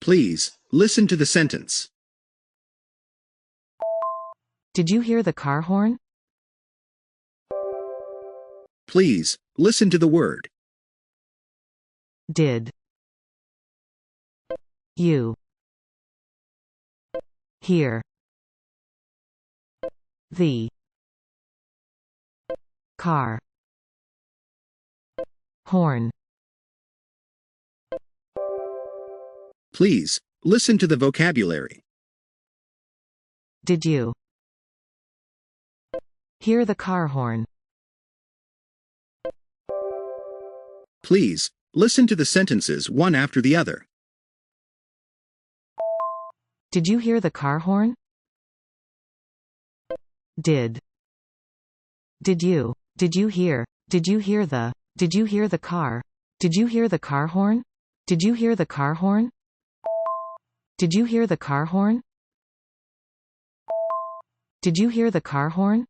Please, listen to the sentence. Did you hear the car horn? Please, listen to the word. Did you hear the car horn? Please, listen to the vocabulary. Did you hear the car horn? Please, listen to the sentences one after the other. Did you hear the car horn? Did you hear the car? Did you hear the car horn? Did you hear the car horn? Did you hear the car horn? Did you hear the car horn?